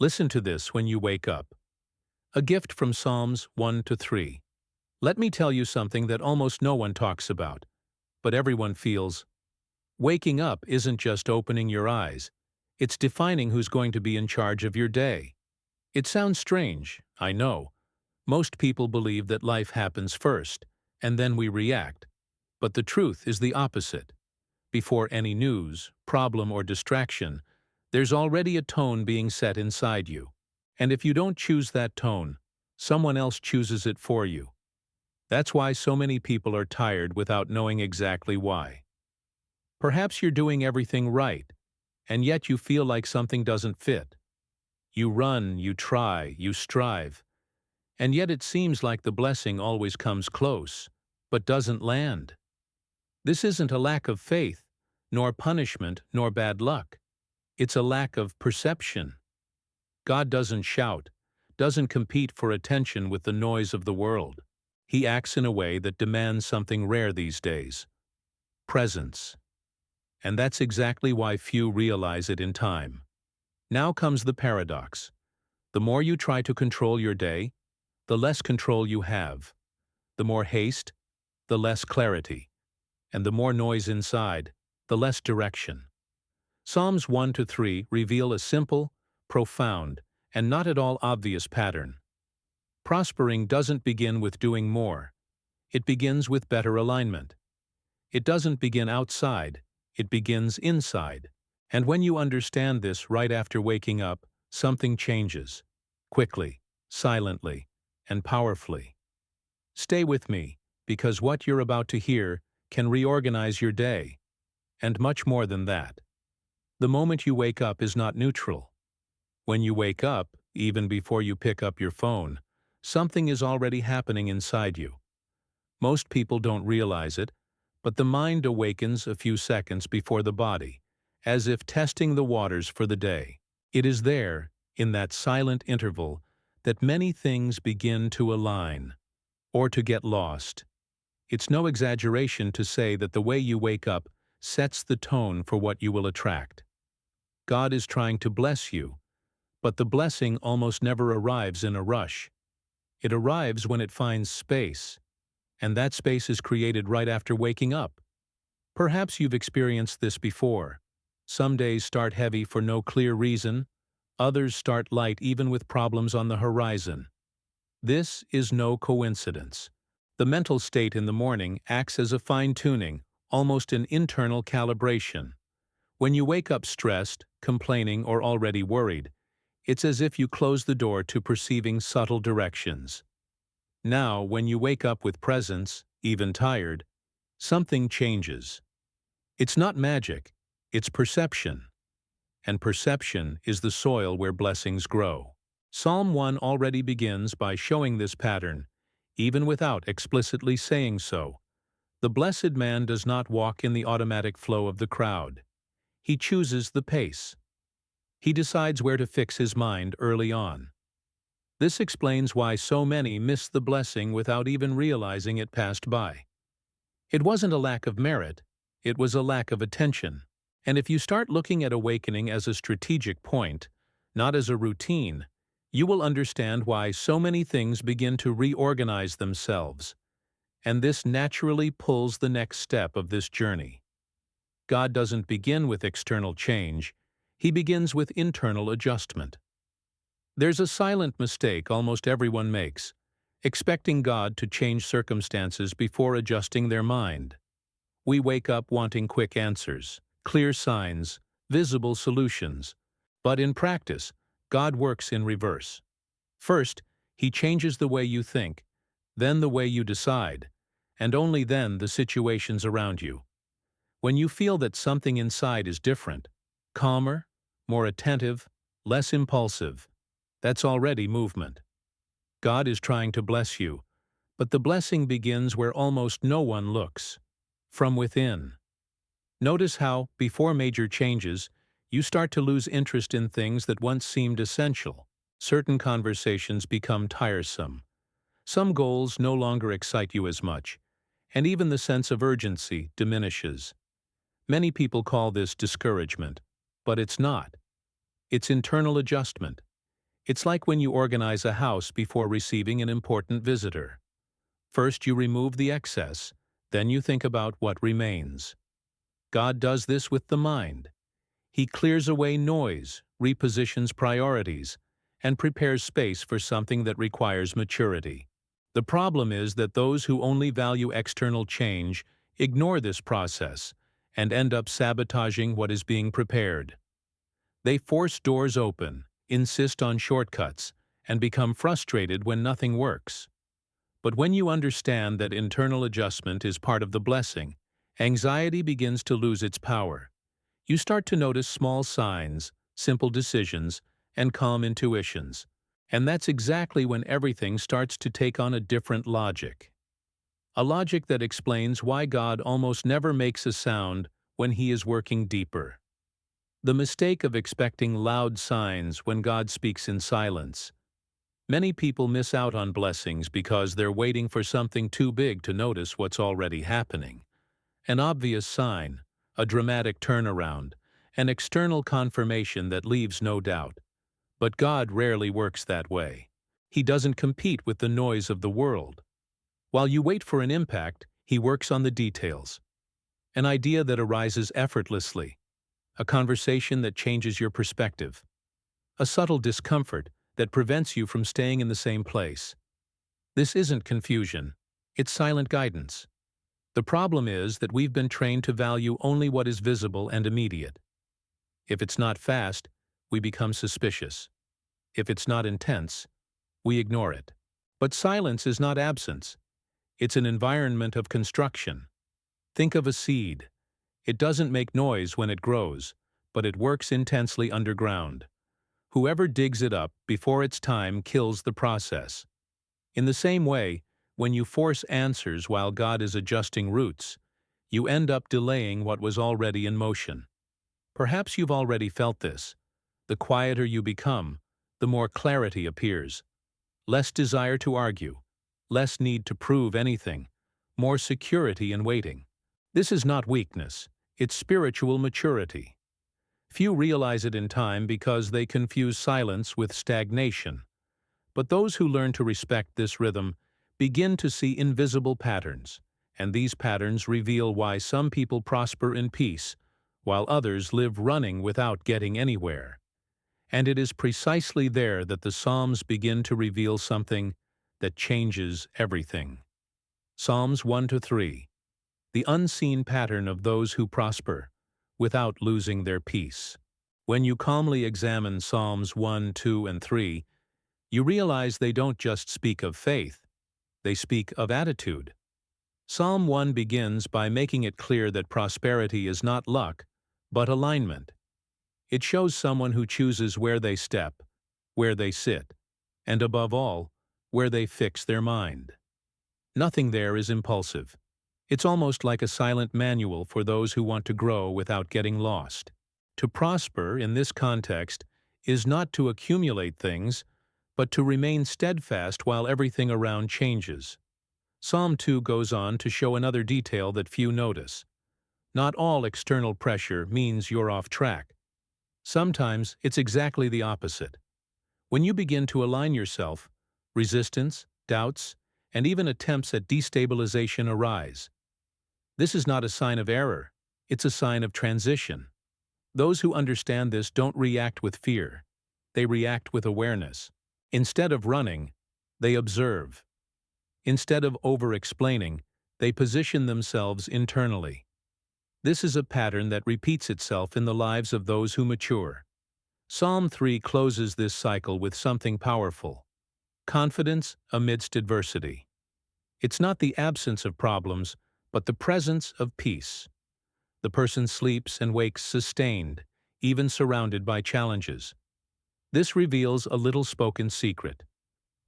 Listen to this when you wake up. A gift from Psalms 1 to 3. Let me tell you something that almost no one talks about, but everyone feels. Waking up isn't just opening your eyes, it's defining who's going to be in charge of your day. It sounds strange, I know. Most people believe that life happens first, and then we react. But the truth is the opposite. Before any news, problem, or distraction, there's already a tone being set inside you. And if you don't choose that tone, someone else chooses it for you. That's why so many people are tired without knowing exactly why. Perhaps you're doing everything right, and yet you feel like something doesn't fit. You run, you try, you strive, and yet it seems like the blessing always comes close, but doesn't land. This isn't a lack of faith, nor punishment, nor bad luck. It's a lack of perception. God doesn't shout, doesn't compete for attention with the noise of the world. He acts in a way that demands something rare these days: presence. And that's exactly why few realize it in time. Now comes the paradox. The more you try to control your day, the less control you have. The more haste, the less clarity. And the more noise inside, the less direction. Psalms 1 to 3 reveal a simple, profound, and not at all obvious pattern. Prospering doesn't begin with doing more. It begins with better alignment. It doesn't begin outside, it begins inside. And when you understand this right after waking up, something changes. Quickly, silently, and powerfully. Stay with me, because what you're about to hear can reorganize your day. And much more than that. The moment you wake up is not neutral. When you wake up, even before you pick up your phone, something is already happening inside you. Most people don't realize it, but the mind awakens a few seconds before the body, as if testing the waters for the day. It is there, in that silent interval, that many things begin to align, or to get lost. It's no exaggeration to say that the way you wake up sets the tone for what you will attract. God is trying to bless you, but the blessing almost never arrives in a rush. It arrives when it finds space, and that space is created right after waking up. Perhaps you've experienced this before. Some days start heavy for no clear reason, others start light even with problems on the horizon. This is no coincidence. The mental state in the morning acts as a fine-tuning, almost an internal calibration. When you wake up stressed, complaining, or already worried, it's as if you close the door to perceiving subtle directions. Now, when you wake up with presence, even tired, something changes. It's not magic, it's perception. And perception is the soil where blessings grow. Psalm 1 already begins by showing this pattern, even without explicitly saying so. The blessed man does not walk in the automatic flow of the crowd. He chooses the pace. He decides where to fix his mind early on. This explains why so many miss the blessing without even realizing it passed by. It wasn't a lack of merit, it was a lack of attention. And if you start looking at awakening as a strategic point, not as a routine, you will understand why so many things begin to reorganize themselves. And this naturally pulls the next step of this journey. God doesn't begin with external change, He begins with internal adjustment. There's a silent mistake almost everyone makes, expecting God to change circumstances before adjusting their mind. We wake up wanting quick answers, clear signs, visible solutions. But in practice, God works in reverse. First, He changes the way you think, then the way you decide, and only then the situations around you. When you feel that something inside is different, calmer, more attentive, less impulsive, that's already movement. God is trying to bless you, but the blessing begins where almost no one looks, from within. Notice how, before major changes, you start to lose interest in things that once seemed essential. Certain conversations become tiresome. Some goals no longer excite you as much, and even the sense of urgency diminishes. Many people call this discouragement, but it's not. It's internal adjustment. It's like when you organize a house before receiving an important visitor. First you remove the excess, then you think about what remains. God does this with the mind. He clears away noise, repositions priorities, and prepares space for something that requires maturity. The problem is that those who only value external change ignore this process and end up sabotaging what is being prepared. They force doors open, insist on shortcuts, and become frustrated when nothing works. But when you understand that internal adjustment is part of the blessing, anxiety begins to lose its power. You start to notice small signs, simple decisions, and calm intuitions. And that's exactly when everything starts to take on a different logic. A logic that explains why God almost never makes a sound when He is working deeper. The mistake of expecting loud signs when God speaks in silence. Many people miss out on blessings because they're waiting for something too big to notice what's already happening. An obvious sign, a dramatic turnaround, an external confirmation that leaves no doubt. But God rarely works that way. He doesn't compete with the noise of the world. While you wait for an impact, He works on the details. An idea that arises effortlessly, a conversation that changes your perspective, a subtle discomfort that prevents you from staying in the same place. This isn't confusion, it's silent guidance. The problem is that we've been trained to value only what is visible and immediate. If it's not fast, we become suspicious. If it's not intense, we ignore it. But silence is not absence. It's an environment of construction. Think of a seed. It doesn't make noise when it grows, but it works intensely underground. Whoever digs it up before its time kills the process. In the same way, when you force answers while God is adjusting roots, you end up delaying what was already in motion. Perhaps you've already felt this. The quieter you become, the more clarity appears. Less desire to argue, less need to prove anything, more security in waiting. This is not weakness, it's spiritual maturity. Few realize it in time because they confuse silence with stagnation. But those who learn to respect this rhythm begin to see invisible patterns, and these patterns reveal why some people prosper in peace, while others live running without getting anywhere. And it is precisely there that the Psalms begin to reveal something that changes everything. Psalms 1-3. The unseen pattern of those who prosper, without losing their peace. When you calmly examine Psalms 1, 2, and 3, you realize they don't just speak of faith, they speak of attitude. Psalm 1 begins by making it clear that prosperity is not luck, but alignment. It shows someone who chooses where they step, where they sit, and above all, where they fix their mind. Nothing there is impulsive. It's almost like a silent manual for those who want to grow without getting lost. To prosper in this context is not to accumulate things, but to remain steadfast while everything around changes. Psalm 2 goes on to show another detail that few notice. Not all external pressure means you're off track. Sometimes it's exactly the opposite. When you begin to align yourself, resistance, doubts, and even attempts at destabilization arise. This is not a sign of error, it's a sign of transition. Those who understand this don't react with fear, they react with awareness. Instead of running, they observe. Instead of over-explaining, they position themselves internally. This is a pattern that repeats itself in the lives of those who mature. Psalm 3 closes this cycle with something powerful: confidence amidst adversity. It's not the absence of problems, but the presence of peace. The person sleeps and wakes sustained, even surrounded by challenges. This reveals a little spoken secret.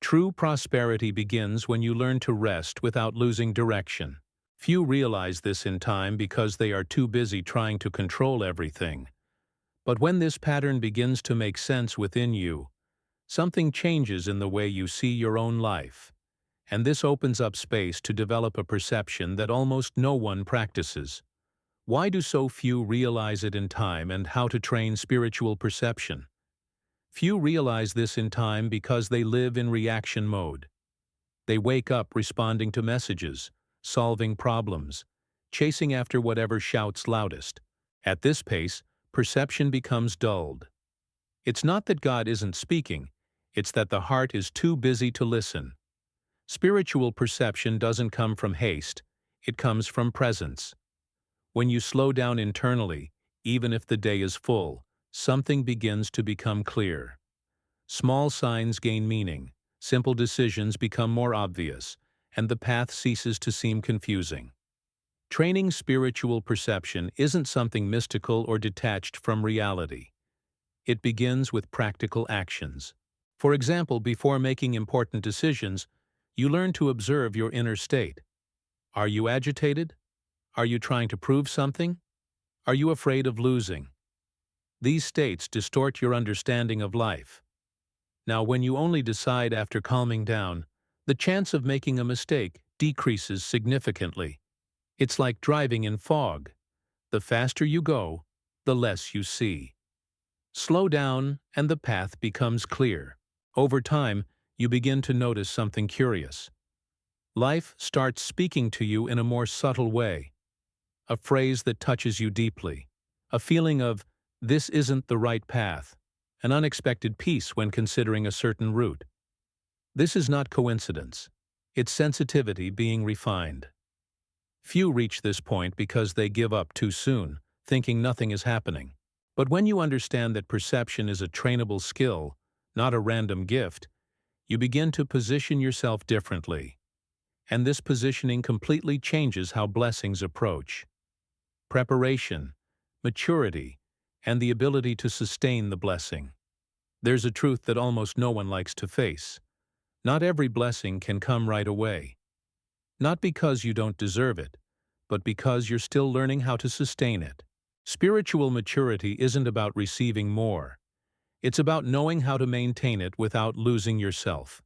True prosperity begins when you learn to rest without losing direction. Few realize this in time because they are too busy trying to control everything. But when this pattern begins to make sense within you, something changes in the way you see your own life. And this opens up space to develop a perception that almost no one practices. Why do so few realize it in time, and how to train spiritual perception? Few realize this in time because they live in reaction mode. They wake up responding to messages, solving problems, chasing after whatever shouts loudest. At this pace, perception becomes dulled. It's not that God isn't speaking, it's that the heart is too busy to listen. Spiritual perception doesn't come from haste, it comes from presence. When you slow down internally, even if the day is full, something begins to become clear. Small signs gain meaning, simple decisions become more obvious, and the path ceases to seem confusing. Training spiritual perception isn't something mystical or detached from reality. It begins with practical actions. For example, before making important decisions, you learn to observe your inner state. Are you agitated? Are you trying to prove something? Are you afraid of losing? These states distort your understanding of life. Now, when you only decide after calming down, the chance of making a mistake decreases significantly. It's like driving in fog. The faster you go, the less you see. Slow down, and the path becomes clear. Over time, you begin to notice something curious. Life starts speaking to you in a more subtle way. A phrase that touches you deeply. A feeling of, this isn't the right path. An unexpected peace when considering a certain route. This is not coincidence. It's sensitivity being refined. Few reach this point because they give up too soon, thinking nothing is happening. But when you understand that perception is a trainable skill, not a random gift, you begin to position yourself differently. And this positioning completely changes how blessings approach. Preparation, maturity, and the ability to sustain the blessing. There's a truth that almost no one likes to face. Not every blessing can come right away. Not because you don't deserve it, but because you're still learning how to sustain it. Spiritual maturity isn't about receiving more. It's about knowing how to maintain it without losing yourself.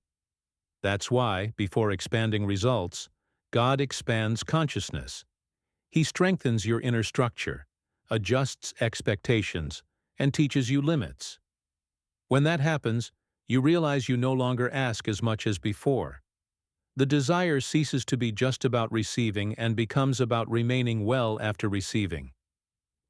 That's why, before expanding results, God expands consciousness. He strengthens your inner structure, adjusts expectations, and teaches you limits. When that happens, you realize you no longer ask as much as before. The desire ceases to be just about receiving and becomes about remaining well after receiving.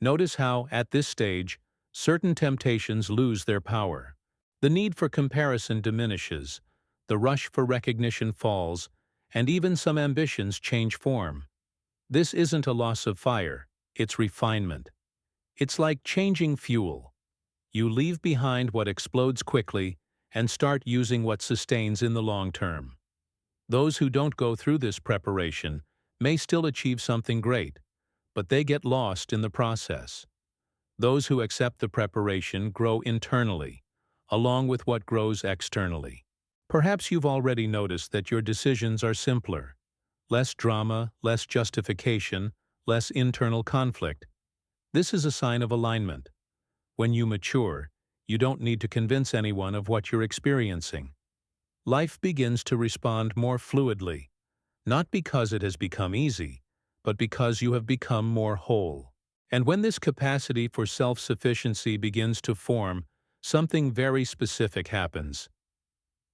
Notice how, at this stage, certain temptations lose their power. The need for comparison diminishes, the rush for recognition falls, and even some ambitions change form. This isn't a loss of fire, it's refinement. It's like changing fuel. You leave behind what explodes quickly and start using what sustains in the long term. Those who don't go through this preparation may still achieve something great, but they get lost in the process. Those who accept the preparation grow internally, along with what grows externally. Perhaps you've already noticed that your decisions are simpler. Less drama, less justification, less internal conflict. This is a sign of alignment. When you mature, you don't need to convince anyone of what you're experiencing. Life begins to respond more fluidly, not because it has become easy, but because you have become more whole. And when this capacity for self-sufficiency begins to form, something very specific happens.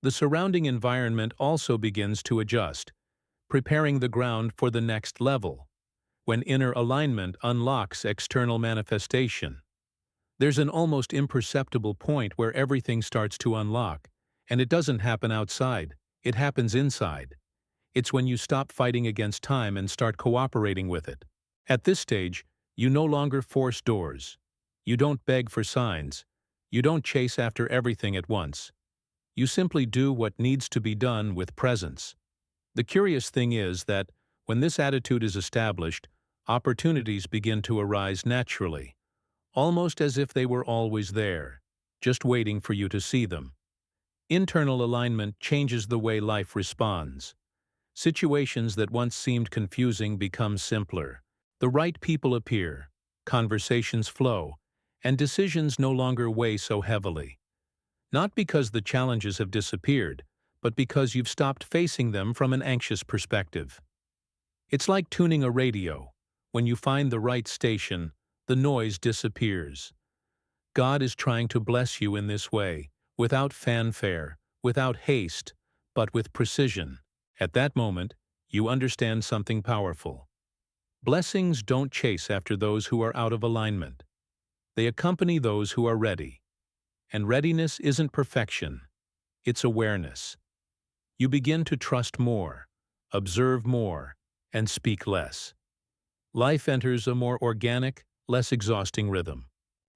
The surrounding environment also begins to adjust, preparing the ground for the next level. When inner alignment unlocks external manifestation, there's an almost imperceptible point where everything starts to unlock, and it doesn't happen outside, it happens inside. It's when you stop fighting against time and start cooperating with it. At this stage, you no longer force doors. You don't beg for signs. You don't chase after everything at once. You simply do what needs to be done with presence. The curious thing is that, when this attitude is established, opportunities begin to arise naturally, almost as if they were always there, just waiting for you to see them. Internal alignment changes the way life responds. Situations that once seemed confusing become simpler. The right people appear, conversations flow, and decisions no longer weigh so heavily. Not because the challenges have disappeared, but because you've stopped facing them from an anxious perspective. It's like tuning a radio. When you find the right station, the noise disappears. God is trying to bless you in this way, without fanfare, without haste, but with precision. At that moment, you understand something powerful. Blessings don't chase after those who are out of alignment. They accompany those who are ready. And readiness isn't perfection, it's awareness. You begin to trust more, observe more, and speak less. Life enters a more organic, less exhausting rhythm.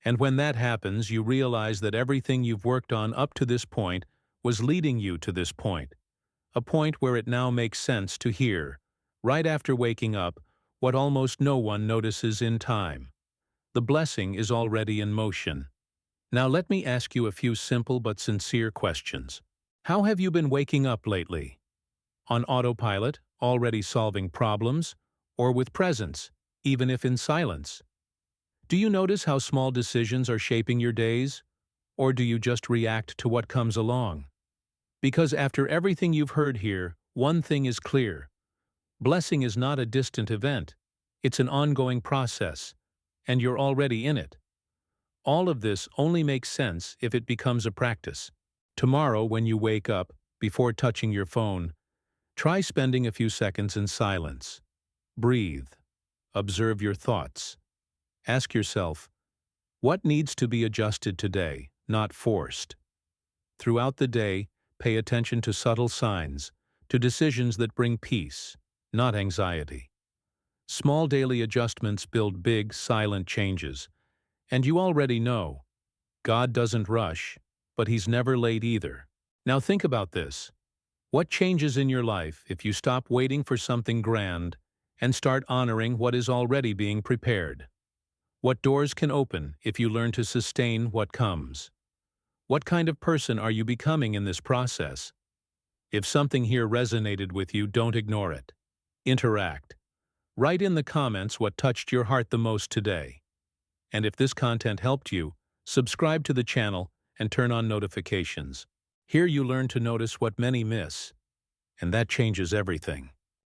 And when that happens, you realize that everything you've worked on up to this point was leading you to this point, a point where it now makes sense to hear, right after waking up, what almost no one notices in time. The blessing is already in motion. Now let me ask you a few simple but sincere questions. How have you been waking up lately? On autopilot, already solving problems, or with presence, even if in silence? Do you notice how small decisions are shaping your days? Or do you just react to what comes along? Because after everything you've heard here, one thing is clear. Blessing is not a distant event. It's an ongoing process, and you're already in it. All of this only makes sense if it becomes a practice. Tomorrow, when you wake up, before touching your phone, try spending a few seconds in silence. Breathe. Observe your thoughts. Ask yourself, what needs to be adjusted today, not forced? Throughout the day, pay attention to subtle signs, to decisions that bring peace, not anxiety. Small daily adjustments build big, silent changes. And you already know, God doesn't rush, but He's never late either. Now think about this. What changes in your life if you stop waiting for something grand and start honoring what is already being prepared? What doors can open if you learn to sustain what comes? What kind of person are you becoming in this process? If something here resonated with you, don't ignore it. Interact. Write in the comments what touched your heart the most today. And if this content helped you, subscribe to the channel and turn on notifications. Here you learn to notice what many miss, and that changes everything.